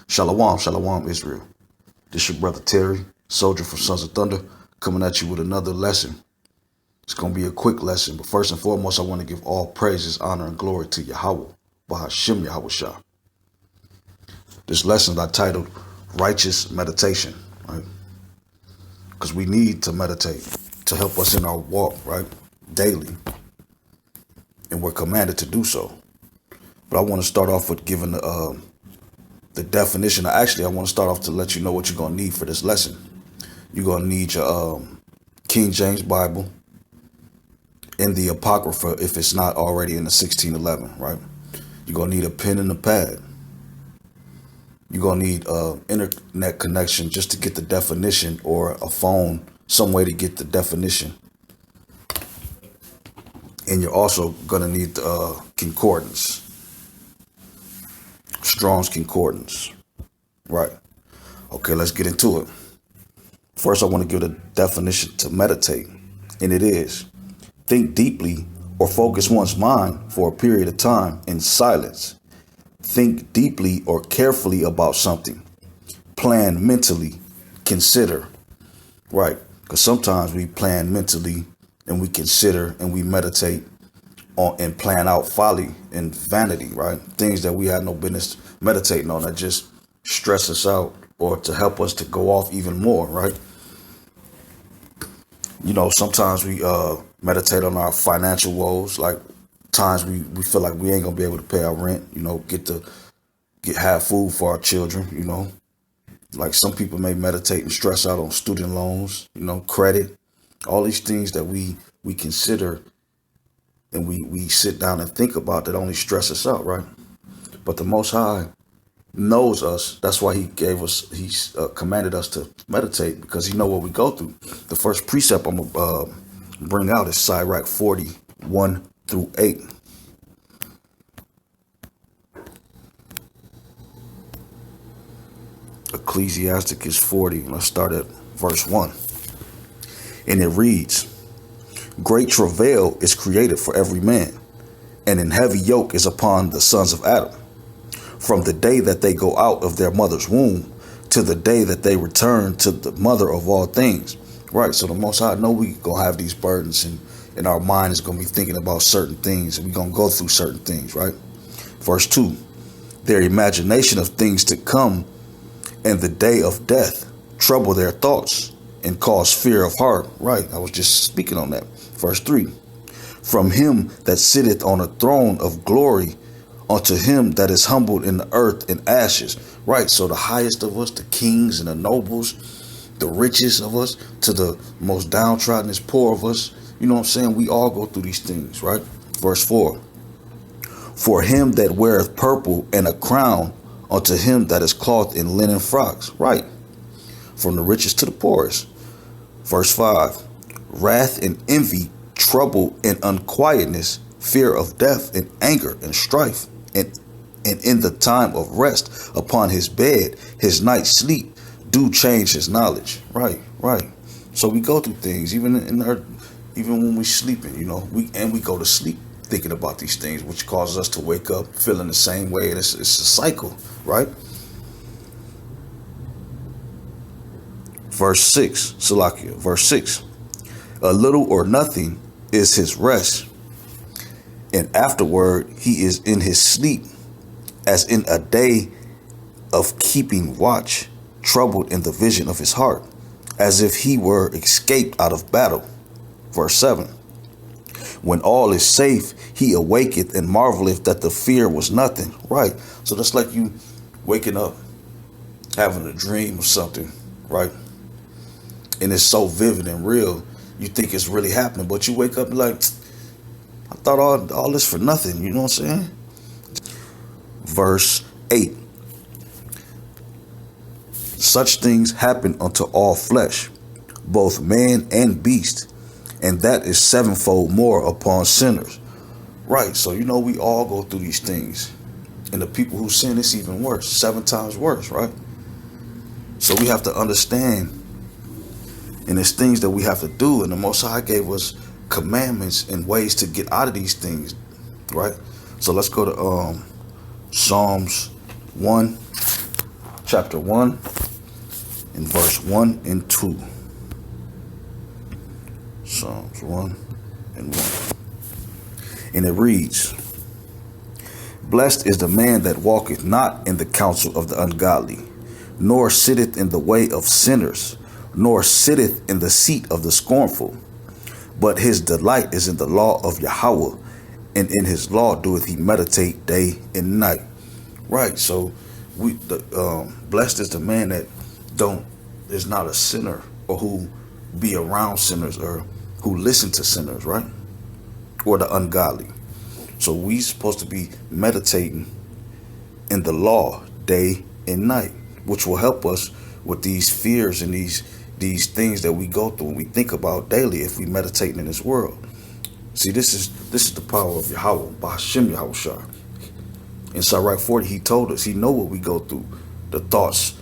Shalom, shalom, Israel. This your brother Terry, soldier from Sons of Thunder, coming at you with another lesson. It's going to be a quick lesson, but first and foremost, I want to give all praises, honor, and glory to Yahweh, Bahashim Yahweh Shah. This lesson I titled Righteous Meditation, right? Because we need to meditate to help us in our walk, right? Daily. And we're commanded to do so. But I want to start off with giving the definition. Actually, I want to start off to let you know what you're going to need for this lesson. You're going to need your King James Bible and the Apocrypha if it's not already in the 1611, right? You're going to need a pen and a pad. You're going to need internet connection just to get the definition, or a phone, some way to get the definition. And you're also going to need concordance. Strong's Concordance. Right. Okay, let's get into it. First, I want to give the definition to meditate. And it is: think deeply or focus one's mind for a period of time in silence. Think deeply or carefully about something. Plan mentally. Consider. Right. Because sometimes we plan mentally and we consider and we meditate on and plan out folly and vanity, right? Things that we had no business meditating on, that just stress us out or to help us to go off even more, right? You know, sometimes we meditate on our financial woes, like times we feel like we ain't gonna be able to pay our rent, you know, have food for our children, you know. Like some people may meditate and stress out on student loans, you know, credit, all these things that we consider and we sit down and think about that only stress us out, right? But the Most High knows us. That's why he commanded us to meditate, because he know what we go through. The first precept I'm going to bring out is Sirach 40:1-8. Ecclesiasticus 40, let's start at verse 1. And it reads: Great travail is created for every man, and an heavy yoke is upon the sons of Adam, from the day that they go out of their mother's womb to the day that they return to the mother of all things. Right, so the Most High know we gonna have these burdens, and our mind is gonna be thinking about certain things, and we're gonna go through certain things, right? Verse 2, their imagination of things to come and the day of death trouble their thoughts and cause fear of heart. Right, I was just speaking on that. Verse 3, from him that sitteth on a throne of glory unto him that is humbled in the earth in ashes. Right, so the highest of us, the kings and the nobles, the richest of us, to the most downtroddenest poor of us, you know what I'm saying? We all go through these things, right? Verse 4, for him that weareth purple and a crown unto him that is clothed in linen frocks. Right, from the richest to the poorest. Verse 5, wrath and envy, trouble and unquietness, fear of death and anger and strife, and in the time of rest upon his bed, his night's sleep, do change his knowledge. Right. So we go through things, even when we sleeping, you know, we go to sleep thinking about these things, which causes us to wake up feeling the same way. It's a cycle, right? Verse 6, Salakia, verse 6, a little or nothing is his rest, and afterward he is in his sleep, as in a day of keeping watch, troubled in the vision of his heart, as if he were escaped out of battle. Verse 7, when all is safe, he awaketh and marveleth that the fear was nothing. Right, so that's like you waking up, having a dream or something, right? And it's so vivid and real, you think it's really happening, but you wake up and like, I thought all this for nothing, you know what I'm saying? Verse 8, such things happen unto all flesh, both man and beast, and that is sevenfold more upon sinners. Right, so you know we all go through these things, and the people who sin, it's even worse, 7 times worse, right? So we have to understand, and there's things that we have to do, and the Most High gave us commandments and ways to get out of these things, right? So let's go to Psalms 1 chapter 1 and verse 1 and 2. Psalms 1 and 1. And it reads, Blessed is the man that walketh not in the counsel of the ungodly, nor sitteth in the way of sinners, nor sitteth in the seat of the scornful. But his delight is in the law of Yahweh, and in his law doeth he meditate day and night. Right. So blessed is the man that is not a sinner, or who be around sinners, or who listen to sinners, right? Or the ungodly. So we supposed to be meditating in the law day and night, which will help us with these fears and these things that we go through and we think about daily if we meditate in this world. See, this is the power of Yahweh, B'Hashem Yahushua. In Sirach 40, he told us, he know what we go through, the thoughts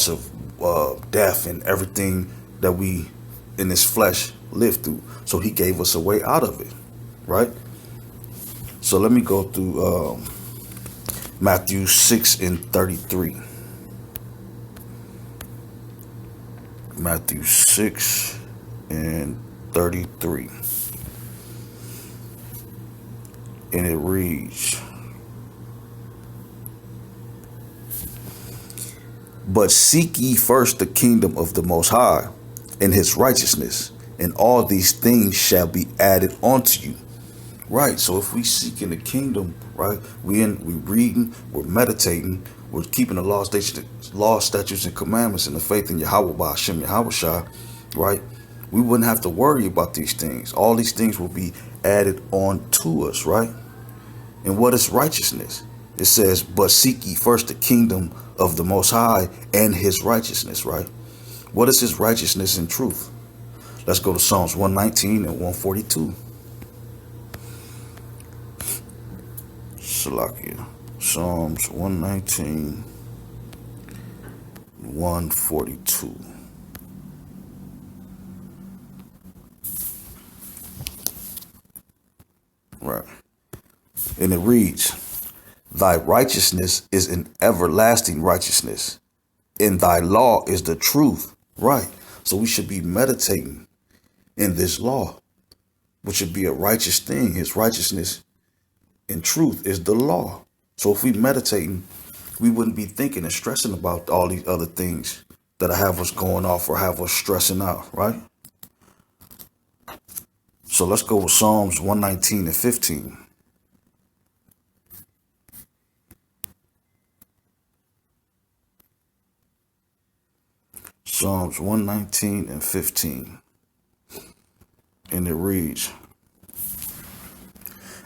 of death and everything that we in this flesh live through. So he gave us a way out of it, right? So let me go through Matthew 6 and 33. Matthew 6 and 33. And it reads, But seek ye first the kingdom of the Most High and his righteousness, and all these things shall be added unto you. Right. So if we seek in the kingdom, right, we reading, we're meditating, we're keeping the law, statutes, and commandments, and the faith in Yahweh B'Hashem Yahushua, right, we wouldn't have to worry about these things. All these things will be added on to us, right? And what is righteousness? It says, but seek ye first the kingdom of the Most High and his righteousness, right? What is his righteousness and truth? Let's go to Psalms 119 and 142. Salakia. Psalms 119, 142. Right. And it reads, Thy righteousness is an everlasting righteousness, and thy law is the truth. Right. So we should be meditating in this law, which should be a righteous thing. His righteousness and truth is the law. So if we meditating, we wouldn't be thinking and stressing about all these other things that have us going off or have us stressing out, right? So let's go with Psalms 119 and 15. Psalms 119 and 15. And it reads,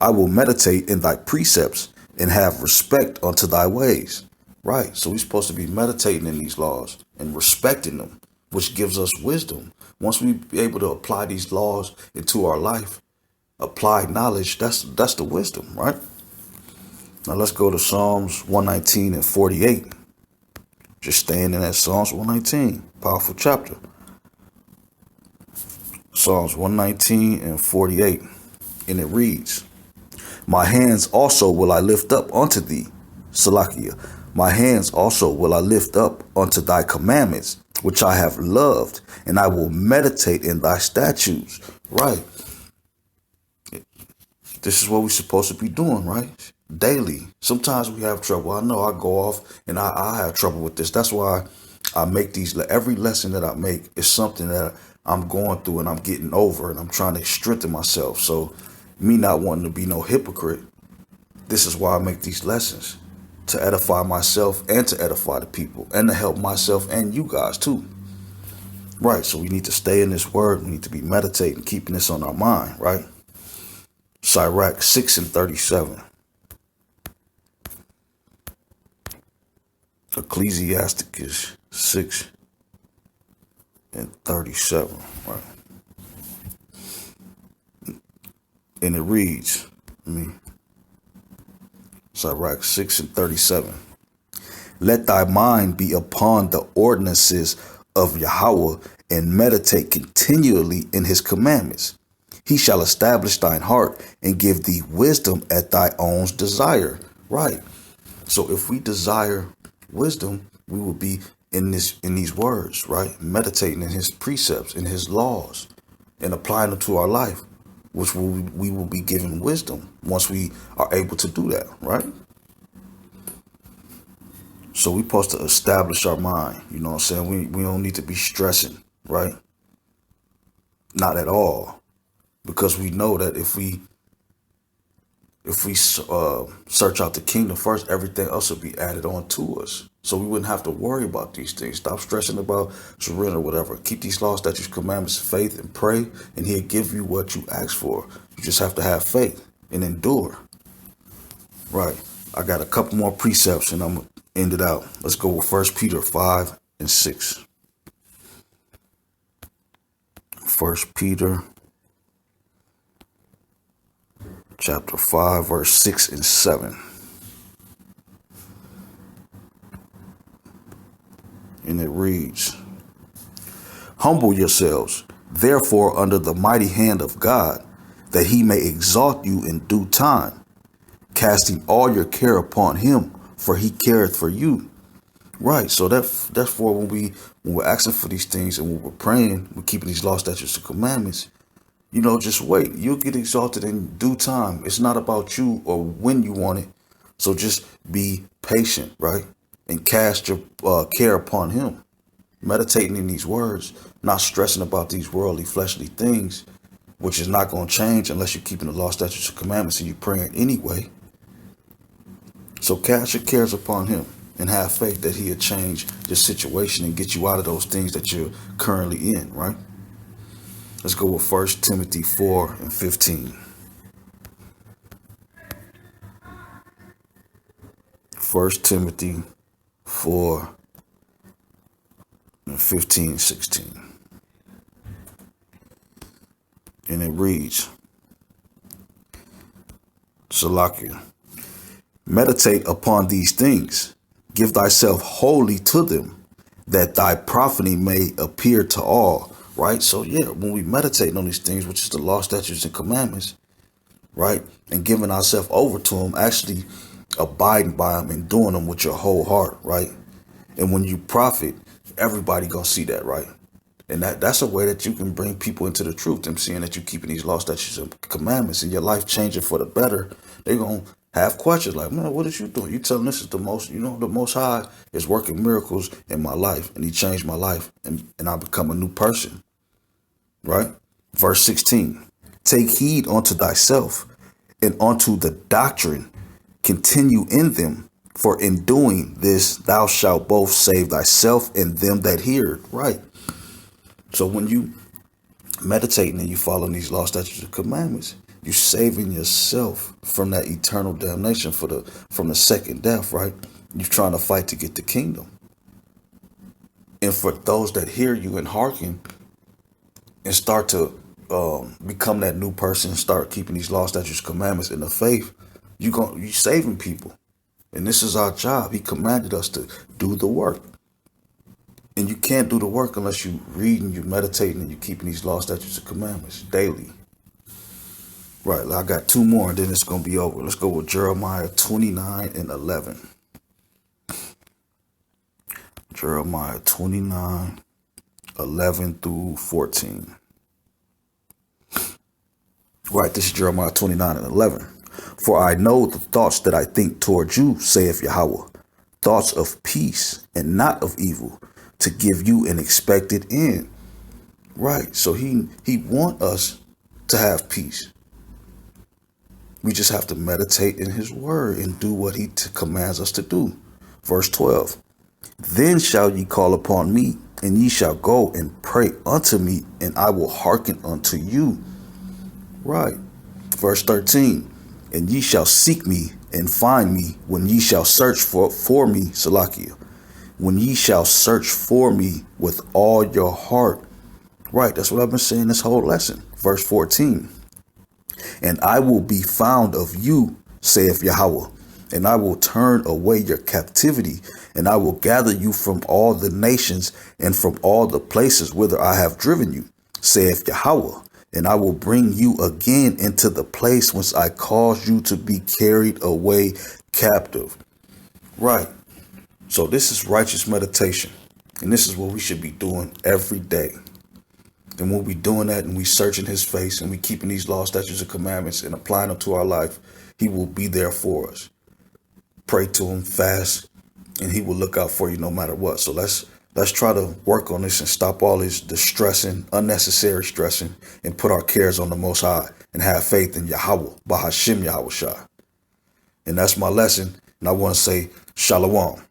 I will meditate in thy precepts and have respect unto thy ways. Right. So we're supposed to be meditating in these laws and respecting them, which gives us wisdom. Once we be able to apply these laws into our life, apply knowledge, that's the wisdom, right? Now let's go to Psalms 119 and 48. Just staying in that Psalms 119, powerful chapter. Psalms 119 and 48. And it reads, My hands also will I lift up unto thee, Salakia. My hands also will I lift up unto thy commandments, which I have loved, and I will meditate in thy statutes. Right. This is what we're supposed to be doing, right? Daily. Sometimes we have trouble. I know I go off and I have trouble with this. That's why I make these. Every lesson that I make is something that I'm going through and I'm getting over, and I'm trying to strengthen myself. So me not wanting to be no hypocrite, this is why I make these lessons, to edify myself and to edify the people and to help myself and you guys too. Right. So we need to stay in this word. We need to be meditating, keeping this on our mind, right? Sirach 6 and 37. Ecclesiasticus 6 and 37. Right. And it reads, Sirach 6 and 37. Let thy mind be upon the ordinances of Yahweh, and meditate continually in his commandments. He shall establish thine heart and give thee wisdom at thy own desire. Right. So if we desire wisdom, We will be in these words, right? Meditating in his precepts, in his laws, and applying them to our life, which we will be given wisdom once we are able to do that, right? So we're supposed to establish our mind. You know what I'm saying? We don't need to be stressing, right? Not at all. Because we know that if we search out the kingdom first, everything else will be added on to us. So we wouldn't have to worry about these things. Stop stressing about surrender or whatever. Keep these laws, statutes, commandments, faith, and pray, and he'll give you what you ask for. You just have to have faith and endure. Right. I got a couple more precepts and I'm going to end it out. Let's go with 1 Peter 5 and 6. 1 Peter chapter 5, verse 6 and 7. And it reads, "Humble yourselves, therefore, under the mighty hand of God, that he may exalt you in due time, casting all your care upon him, for he careth for you." Right. So that's for when we're asking for these things and when we're praying, we're keeping these laws, statutes, and commandments. You know, just wait. You'll get exalted in due time. It's not about you or when you want it. So just be patient, right? And cast your care upon him. Meditating in these words, not stressing about these worldly, fleshly things, which is not going to change unless you're keeping the law, statutes, and commandments and you're praying anyway. So cast your cares upon him and have faith that he'll change your situation and get you out of those things that you're currently in, right? Let's go with 1 Timothy 4 and 15. 1 Timothy 4 and 15, 16. And it reads, Salakia, meditate upon these things, give thyself wholly to them, that thy profiting may appear to all. Right. So, yeah, when we meditate on these things, which is the law, statutes, and commandments, right, and giving ourselves over to them, actually abiding by them and doing them with your whole heart. Right. And when you profit, everybody going to see that. Right. And that's a way that you can bring people into the truth. Them seeing that you're keeping these law, statutes, and commandments and your life changing for the better. They're going to have questions like, man, what is you doing? You telling this is the most, the Most High is working miracles in my life. And he changed my life and I become a new person. Right? Verse 16, take heed unto thyself and unto the doctrine, continue in them, for in doing this thou shalt both save thyself and them that hear. Right. So when you meditating and you following these law, statutes, and commandments, you're saving yourself from that eternal damnation from the second death. Right. You're trying to fight to get the kingdom. And for those that hear you and hearken and start to become that new person, start keeping these law, statutes, commandments in the faith, you saving people. And this is our job. He commanded us to do the work. And you can't do the work unless you reading, you meditating, and you keeping these law, statutes, and commandments daily. Right, I got two more and then it's going to be over. Let's go with Jeremiah 29 and 11. Jeremiah 29, 11 through 14. Right, this is Jeremiah 29 and 11. For I know the thoughts that I think toward you, saith Yahweh, thoughts of peace and not of evil, to give you an expected end. Right, so he want us to have peace. We just have to meditate in his word and do what he commands us to do. Verse 12. Then shall ye call upon me, and ye shall go and pray unto me, and I will hearken unto you. Right. Verse 13. And ye shall seek me and find me when ye shall search for me, Salakia. When ye shall search for me with all your heart. Right. That's what I've been saying this whole lesson. Verse 14. And I will be found of you, saith Yahweh, and I will turn away your captivity, and I will gather you from all the nations and from all the places whither I have driven you, saith Yahweh, and I will bring you again into the place whence I caused you to be carried away captive. Right. So this is righteous meditation. And this is what we should be doing every day. And when we doing that and we searching his face and we keeping these laws, statutes, and commandments and applying them to our life, he will be there for us. Pray to him, fast, and he will look out for you no matter what. So let's try to work on this and stop all this distressing, unnecessary stressing, and put our cares on the Most High and have faith in Yahweh, Bahashim Yahweh Shai. And that's my lesson. And I want to say Shalom.